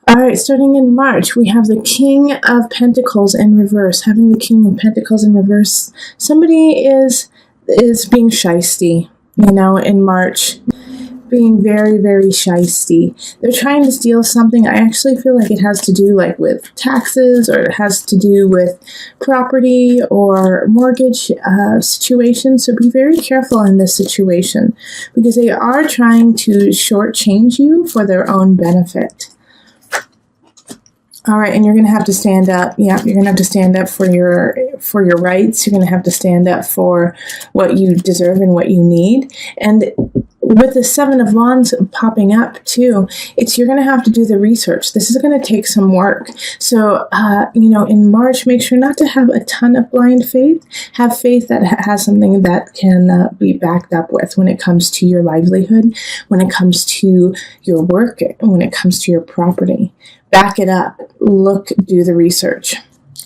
All right, starting in March, we have the King of Pentacles in reverse. Having the King of Pentacles in reverse, somebody is being shysty, in March. Being very, very shysty. They're trying to steal something. I actually feel like it has to do with taxes, or it has to do with property or mortgage situations. So be very careful in this situation, because they are trying to shortchange you for their own benefit. All right, and you're going to have to stand up. Yeah, you're going to have to stand up for your rights. You're going to have to stand up for what you deserve and what you need. And with the Seven of Wands popping up too, you're going to have to do the research. This is going to take some work. So, in March, make sure not to have a ton of blind faith. Have faith that has something that can be backed up with when it comes to your livelihood, when it comes to your work, when it comes to your property. Back it up. Look, do the research.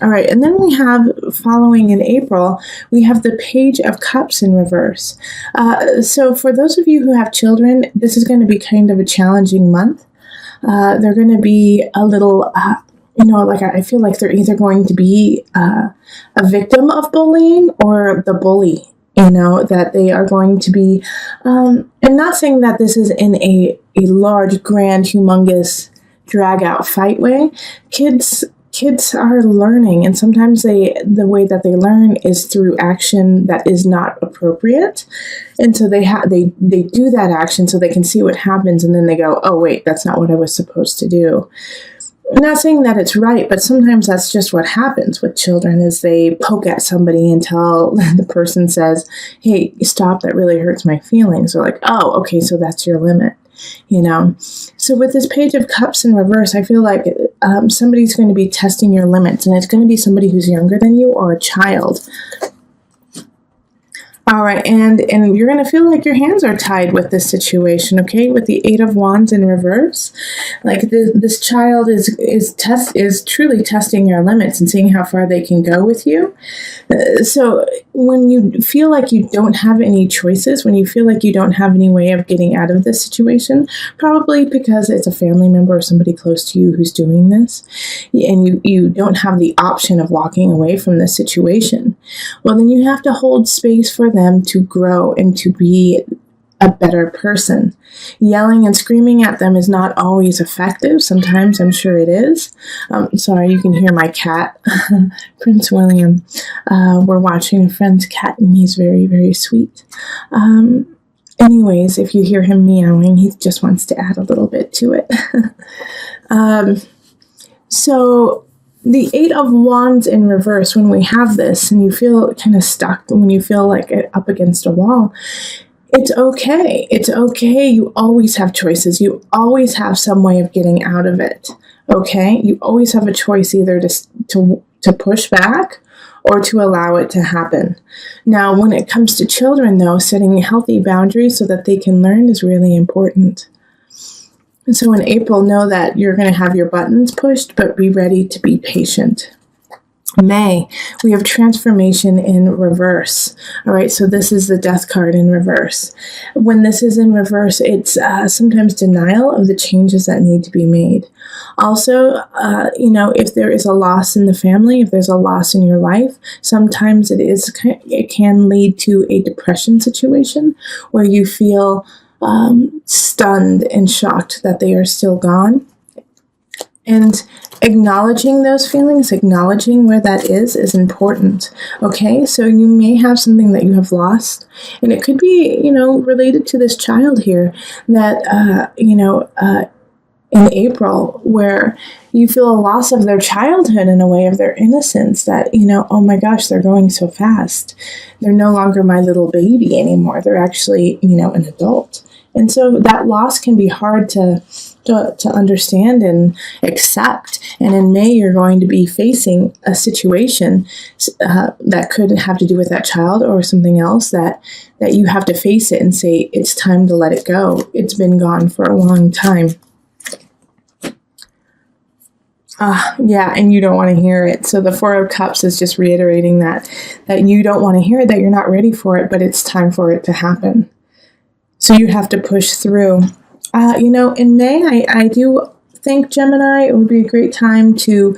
All right, and then we have, following in April, we have the Page of Cups in reverse. So for those of you who have children, this is going to be kind of a challenging month. They're going to be a little, I feel like they're either going to be a victim of bullying or the bully, that they are going to be, and not saying that this is in a large, grand, humongous, drag-out fight way. Kids are learning, and sometimes the way that they learn is through action that is not appropriate, and so they do that action so they can see what happens, and then they go, oh wait, that's not what I was supposed to do. I'm not saying that it's right, but sometimes that's just what happens with children, is they poke at somebody until the person says, hey, stop, that really hurts my feelings. Or like, oh, okay, so that's your limit. So with this Page of Cups in reverse, I feel like somebody's going to be testing your limits, and it's going to be somebody who's younger than you or a child. All right, and you're going to feel like your hands are tied with this situation, okay? With the Eight of Wands in reverse, like this child is truly testing your limits and seeing how far they can go with you. So when you feel like you don't have any choices, when you feel like you don't have any way of getting out of this situation, probably because it's a family member or somebody close to you who's doing this, and you don't have the option of walking away from this situation, well, then you have to hold space for them to grow and to be a better person. Yelling and screaming at them is not always effective. Sometimes I'm sure it is. Sorry, you can hear my cat, Prince William. We're watching a friend's cat, and he's very, very sweet. Anyways, if you hear him meowing, he just wants to add a little bit to it. So the Eight of Wands in reverse, when we have this and you feel kind of stuck, when you feel like up against a wall, it's okay. It's okay. You always have choices. You always have some way of getting out of it. Okay? You always have a choice, either to push back or to allow it to happen. Now, when it comes to children, though, setting healthy boundaries so that they can learn is really important. And so in April, know that you're going to have your buttons pushed, but be ready to be patient. May, we have transformation in reverse. All right, so this is the Death card in reverse. When this is in reverse, it's sometimes denial of the changes that need to be made. Also, if there is a loss in the family, if there's a loss in your life, sometimes it can lead to a depression situation where you feel stunned and shocked that they are still gone. And acknowledging those feelings, acknowledging where that is important. Okay, so you may have something that you have lost, and it could be, related to this child here that, in April, where you feel a loss of their childhood in a way, of their innocence, that, oh my gosh, they're going so fast. They're no longer my little baby anymore. They're actually, an adult. And so that loss can be hard to understand and accept. And in May, you're going to be facing a situation that could have to do with that child or something else that you have to face it and say, it's time to let it go. It's been gone for a long time. Yeah, and you don't want to hear it. So the Four of Cups is just reiterating that you don't want to hear it, that you're not ready for it, but it's time for it to happen. So you have to push through. In May, I do think, Gemini, it would be a great time to,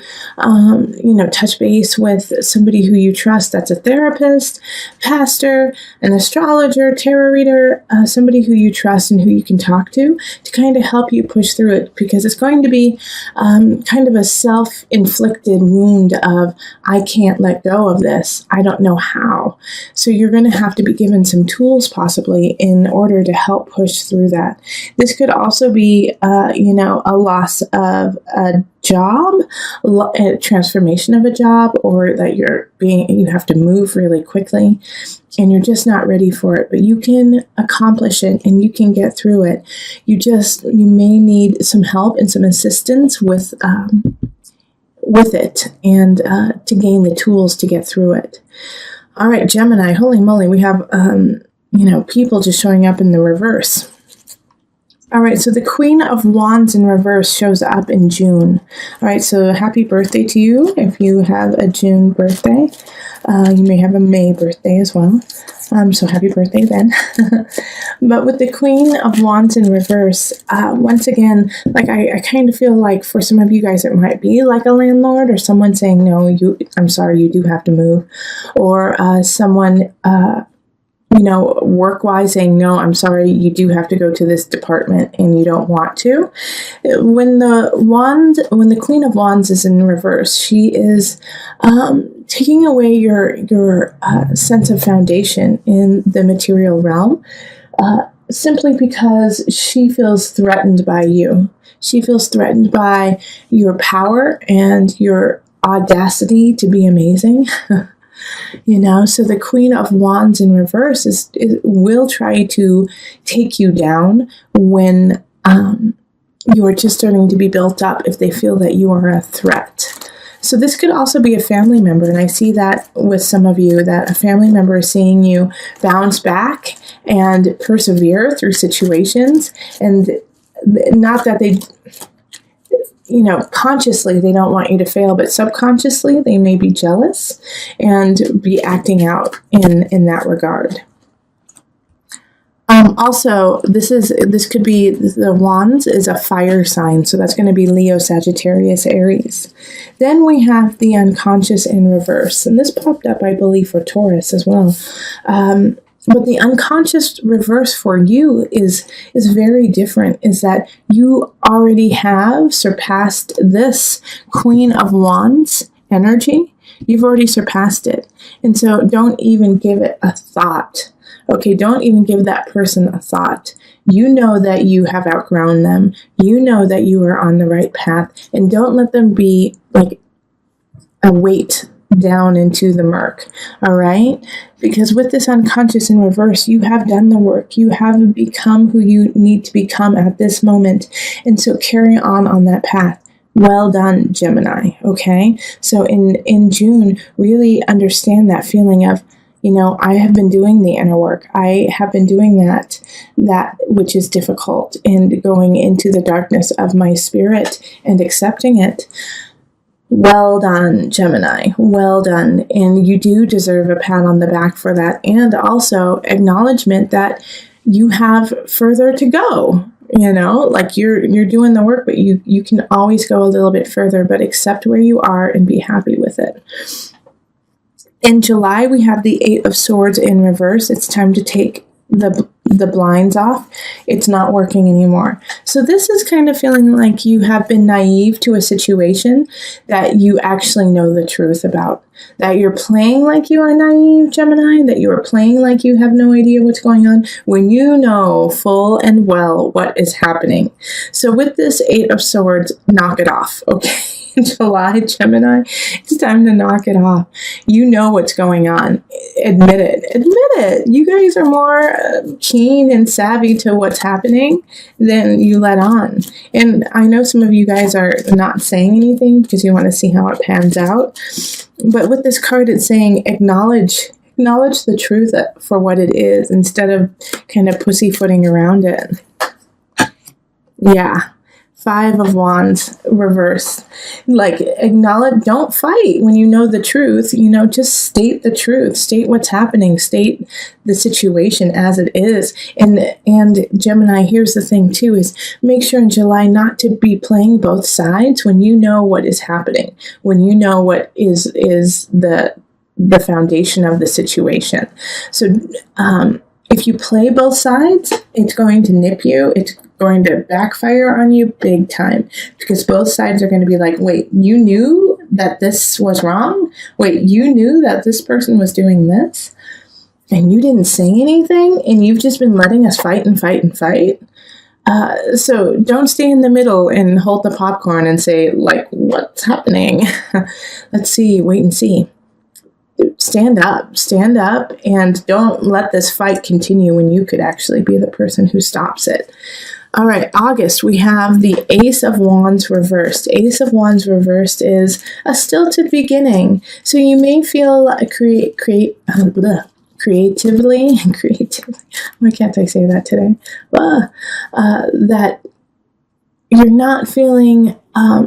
touch base with somebody who you trust. That's a therapist, pastor, an astrologer, tarot reader, somebody who you trust and who you can talk to kind of help you push through it, because it's going to be kind of a self-inflicted wound of, I can't let go of this. I don't know how. So you're going to have to be given some tools possibly in order to help push through that. This could also be, a loss of a job, a transformation of a job, or that you have to move really quickly and you're just not ready for it, but you can accomplish it and you can get through it. You may need some help and some assistance with it and to gain the tools to get through it. All right, Gemini, holy moly, we have, people just showing up in the reverse. All right, so the Queen of Wands in reverse shows up in June. All right, so happy birthday to you if you have a June birthday. You may have a May birthday as well. So happy birthday then. But with the Queen of Wands in reverse, once again, like I kind of feel like for some of you guys, it might be like a landlord or someone saying, no, I'm sorry, you do have to move. Or someone, work-wise saying, no, I'm sorry, you do have to go to this department and you don't want to. When the Queen of Wands is in reverse, she is taking away your sense of foundation in the material realm, simply because she feels threatened by you. She feels threatened by your power and your audacity to be amazing. So the Queen of Wands in reverse will try to take you down when you are just starting to be built up, if they feel that you are a threat. So this could also be a family member, and I see that with some of you, that a family member is seeing you bounce back and persevere through situations, and not that they... consciously they don't want you to fail, but subconsciously they may be jealous and be acting out in that regard. Also, this could be, the Wands is a fire sign, so that's going to be Leo, Sagittarius, Aries. Then we have the unconscious in reverse, and this popped up, I believe, for Taurus as well. But the unconscious reverse for you is very different, is that you already have surpassed this Queen of Wands energy. You've already surpassed it. And so don't even give it a thought. Okay, don't even give that person a thought. You know that you have outgrown them. You know that you are on the right path. And don't let them be like a weight down into the murk, all right? Because with this unconscious in reverse, you have done the work. You have become who you need to become at this moment. And so carry on that path. Well done, Gemini, okay? So in June, really understand that feeling of, I have been doing the inner work. I have been doing that which is difficult, and going into the darkness of my spirit and accepting it. Well done, Gemini. Well done. And you do deserve a pat on the back for that, and also acknowledgement that you have further to go. Like you're doing the work, but you can always go a little bit further, but accept where you are and be happy with it. In July, we have the Eight of Swords in reverse. It's time to take the blinds off. It's not working anymore. So this is kind of feeling like you have been naive to a situation that you actually know the truth about. That you're playing like you are naive, Gemini, that you are playing like you have no idea what's going on, when you know full and well what is happening. So with this Eight of Swords, knock it off, okay? July, Gemini, it's time to knock it off. You know what's going on. Admit it. You guys are more keen and savvy to what's happening than you let on. And I know some of you guys are not saying anything because you want to see how it pans out. But with this card, it's saying acknowledge the truth for what it is, instead of kind of pussyfooting around it. Yeah. Five of Wands reversed. Like, acknowledge, don't fight when you know the truth. Just state the truth. State what's happening. State the situation as it is. And Gemini, here's the thing too, is make sure in July not to be playing both sides when you know what is happening, when you know what is the foundation of the situation. So if you play both sides, it's going to nip you. It's going to backfire on you big time, because both sides are going to be like, wait, you knew that this was wrong? Wait, you knew that this person was doing this? And you didn't say anything? And you've just been letting us fight and fight and fight? So don't stay in the middle and hold the popcorn and say, like, what's happening? Let's see, wait and see. Stand up, and don't let this fight continue when you could actually be the person who stops it. All right, August, we have the Ace of Wands reversed. Ace of Wands reversed is a stilted beginning. So you may feel creatively, why can't I say that today? That you're not feeling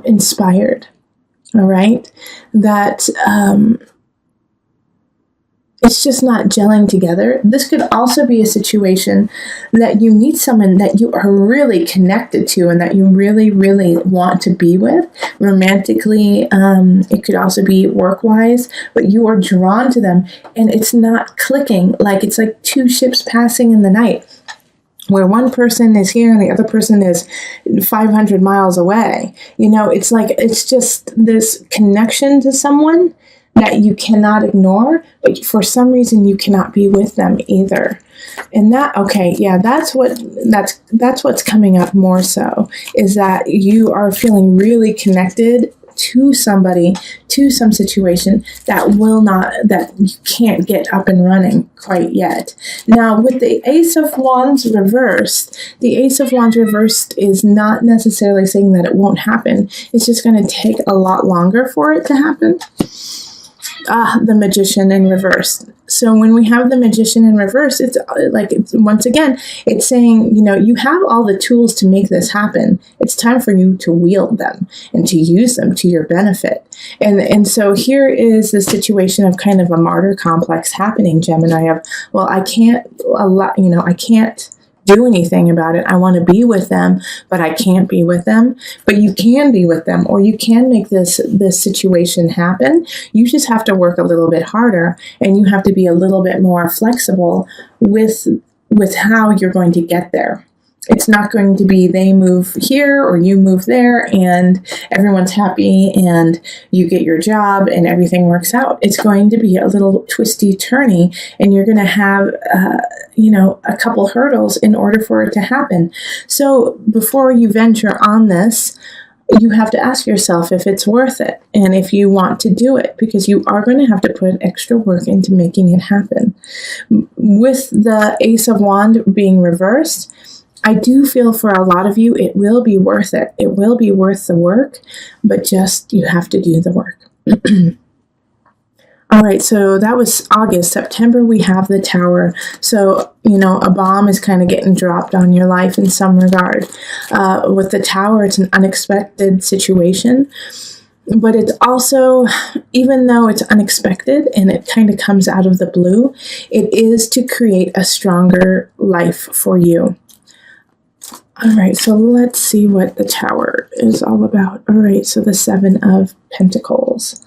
inspired, all right? That it's just not gelling together. This could also be a situation that you meet someone that you are really connected to and that you really, really want to be with romantically. It could also be work-wise, but you are drawn to them and it's not clicking. Like, it's like two ships passing in the night, where one person is here and the other person is 500 miles away. It's like, it's just this connection to someone that you cannot ignore, but for some reason you cannot be with them either. And that's what's coming up more so, is that you are feeling really connected to somebody, to some situation that you can't get up and running quite yet. Now, with the Ace of Wands reversed, is not necessarily saying that it won't happen. It's just going to take a lot longer for it to happen. The Magician in reverse. So when we have the Magician in reverse, once again, it's saying, you have all the tools to make this happen. It's time for you to wield them and to use them to your benefit. And so here is the situation of kind of a martyr complex happening, Gemini, of, well, I can't do anything about it. I want to be with them, but I can't be with them. But you can be with them, or you can make this situation happen. You just have to work a little bit harder, and you have to be a little bit more flexible with how you're going to get there. It's not going to be they move here or you move there and everyone's happy and you get your job and everything works out. It's going to be a little twisty turny, and you're going to have a couple hurdles in order for it to happen. So before you venture on this, you have to ask yourself if it's worth it and if you want to do it, because you are going to have to put extra work into making it happen. With the Ace of Wands being reversed, I do feel for a lot of you, it will be worth it. It will be worth the work, but just you have to do the work. All right, so that was August. September, we have the Tower. So, a bomb is kind of getting dropped on your life in some regard. With the Tower, it's an unexpected situation. But it's also, even though it's unexpected and it kind of comes out of the blue, it is to create a stronger life for you. All right, so let's see what the Tower is all about. All right, so the Seven of Pentacles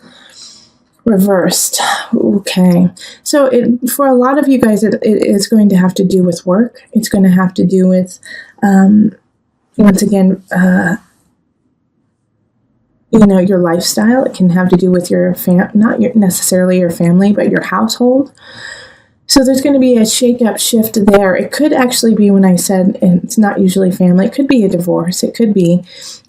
reversed. Okay, so for a lot of you guys, it is going to have to do with work. It's going to have to do with, once again, your lifestyle. It can have to do with your not necessarily your family, but your household. So there's going to be a shake-up shift there. It could actually be, when I said it's not usually family, it could be a divorce. It could be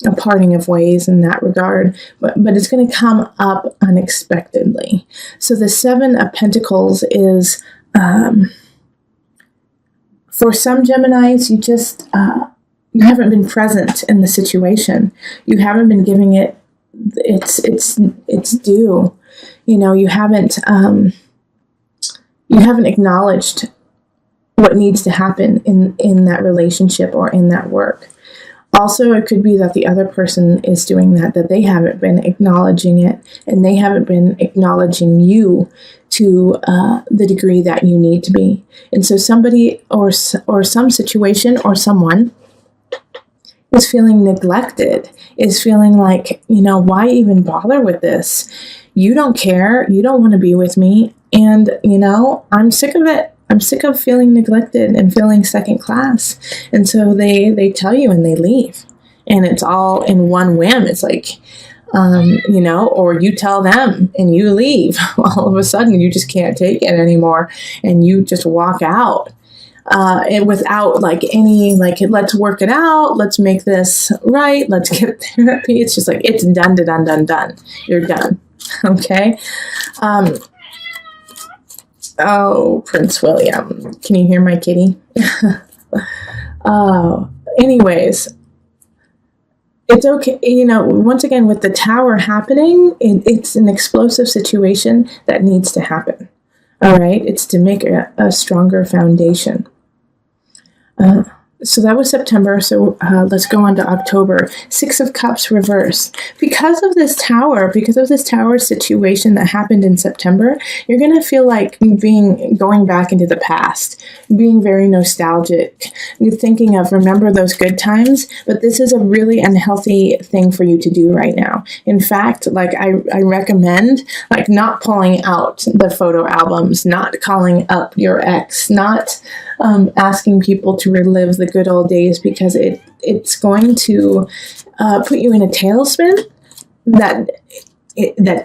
a parting of ways in that regard. But it's going to come up unexpectedly. So the Seven of Pentacles is, for some Geminis, you just, you haven't been present in the situation. You haven't been giving it its due. You haven't acknowledged what needs to happen in that relationship or in that work. Also, it could be that the other person is doing that they haven't been acknowledging it, and they haven't been acknowledging you to the degree that you need to be. And so somebody or some situation or someone is feeling neglected, is feeling like, why even bother with this? You don't care. You don't want to be with me. And, I'm sick of it. I'm sick of feeling neglected and feeling second class. And so they tell you and they leave. And it's all in one whim. It's like, or you tell them and you leave. All of a sudden, you just can't take it anymore. And you just walk out. And without any, let's work it out. Let's make this right. Let's get therapy. It's just like, it's done, done, done, done. You're done. Okay. Oh, Prince William. Can you hear my kitty? Anyways, it's okay. Once again, with the tower happening, it's an explosive situation that needs to happen. All right. It's to make a stronger foundation. So that was September. So let's go on to October. 6 of Cups reversed. Because of this tower situation that happened in September, you're going to feel like going back into the past, being very nostalgic. You're thinking of, remember those good times, but this is a really unhealthy thing for you to do right now. In fact, I recommend not pulling out the photo albums, not calling up your ex, not asking people to relive the good old days, because it's going to put you in a tailspin that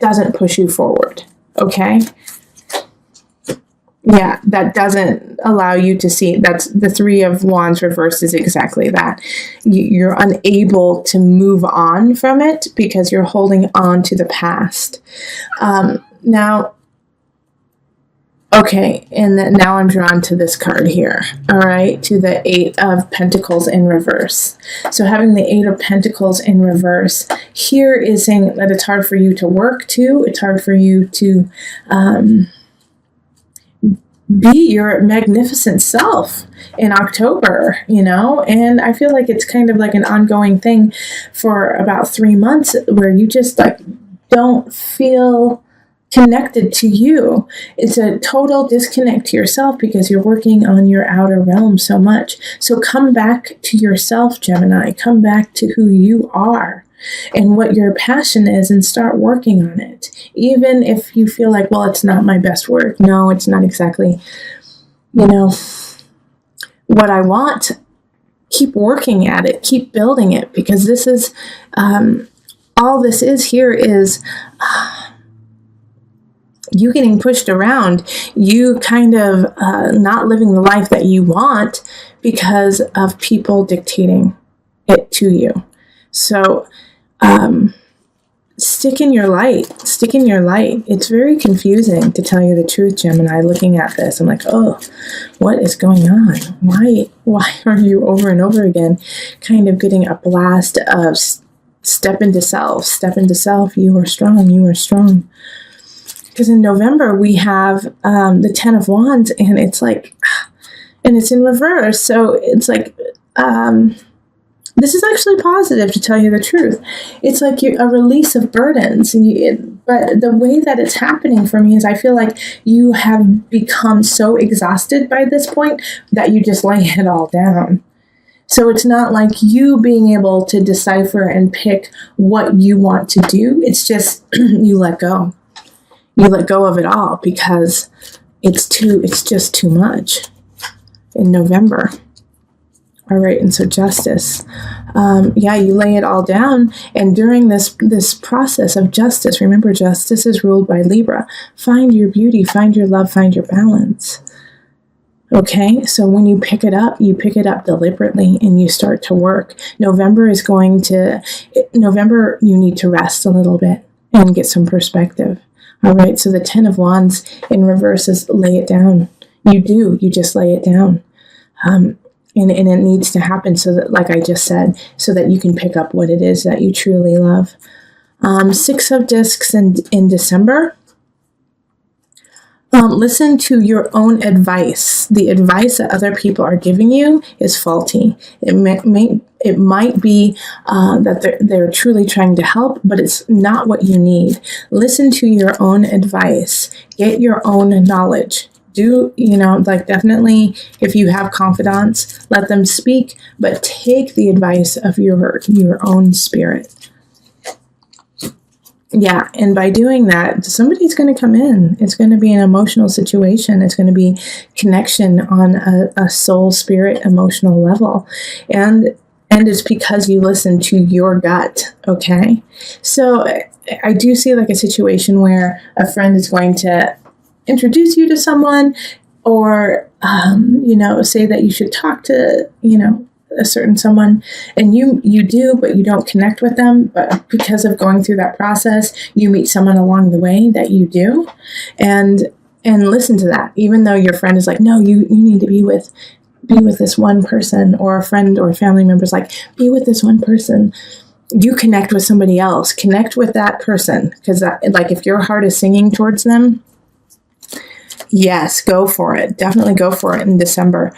doesn't push you forward. Okay? Yeah, that doesn't allow you to see. That's the 3 of Wands reversed is exactly that. You're unable to move on from it because you're holding on to the past. Now, okay, and now I'm drawn to this card here, all right, to the 8 of Pentacles in reverse. So having the 8 of Pentacles in reverse here is saying that it's hard for you to work to. It's hard for you to be your magnificent self in October, and I feel like it's kind of like an ongoing thing for about 3 months where you just don't feel connected to you. It's a total disconnect to yourself because you're working on your outer realm so much. So come back to yourself, Gemini. Come back to who you are and what your passion is and start working on it. Even if you feel like, well, it's not my best work. No, it's not exactly, what I want. Keep working at it. Keep building it, because this is, all this is here is you getting pushed around, you kind of not living the life that you want because of people dictating it to you. So stick in your light. Stick in your light. It's very confusing, to tell you the truth, Gemini. Looking at this, I'm like, oh, what is going on? Why are you over and over again kind of getting a blast of step into self, you are strong, you are strong. Because in November, we have the 10 of Wands, and it's like, and it's in reverse. So it's like, this is actually positive, to tell you the truth. It's like a release of burdens. But the way that it's happening for me is I feel like you have become so exhausted by this point that you just lay it all down. So it's not like you being able to decipher and pick what you want to do. It's just you let go. You let go of it all because it's just too much in November. All right, and so justice. You lay it all down, and during this process of justice, remember, justice is ruled by Libra. Find your beauty, find your love, find your balance. Okay, so when you pick it up deliberately and you start to work. November, you need to rest a little bit and get some perspective. All right, so the 10 of Wands in reverse is lay it down. You just lay it down. And it needs to happen so that, like I just said, so that you can pick up what it is that you truly love. 6 of Discs in December. Listen to your own advice. The advice that other people are giving you is faulty. It might be that they're truly trying to help, but it's not what you need. Listen to your own advice. Get your own knowledge. Definitely, if you have confidants, let them speak, but take the advice of your own spirit. Yeah, and by doing that, somebody's going to come in. It's going to be an emotional situation. It's going to be connection on a soul, spirit, emotional level. And it's because you listen to your gut, okay? So I do see like a situation where a friend is going to introduce you to someone, or, say that you should talk to, a certain someone, and you do, but you don't connect with them. But because of going through that process, you meet someone along the way that you do, and listen to that. Even though your friend is like, no, you need to be with this one person, or a friend or a family member is like, be with this one person. You connect with somebody else. Connect with that person, because like if your heart is singing towards them, yes, go for it. Definitely go for it in December.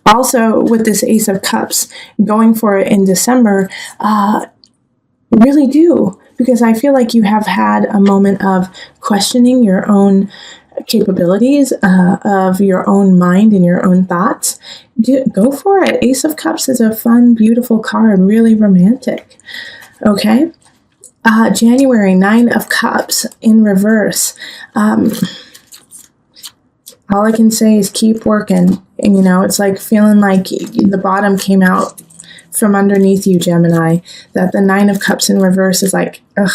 Also, with this Ace of Cups, going for it in December, really do, because I feel like you have had a moment of questioning your own capabilities, of your own mind and your own thoughts. Go for it. Ace of Cups is a fun, beautiful card, really romantic. Okay? January, 9 of Cups in reverse. All I can say is keep working. And, it's like feeling like the bottom came out from underneath you, Gemini. That the 9 of Cups in reverse is like, ugh,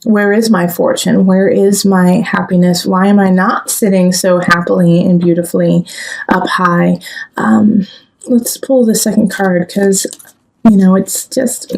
where is my fortune? Where is my happiness? Why am I not sitting so happily and beautifully up high? Let's pull the second card, because, it's just...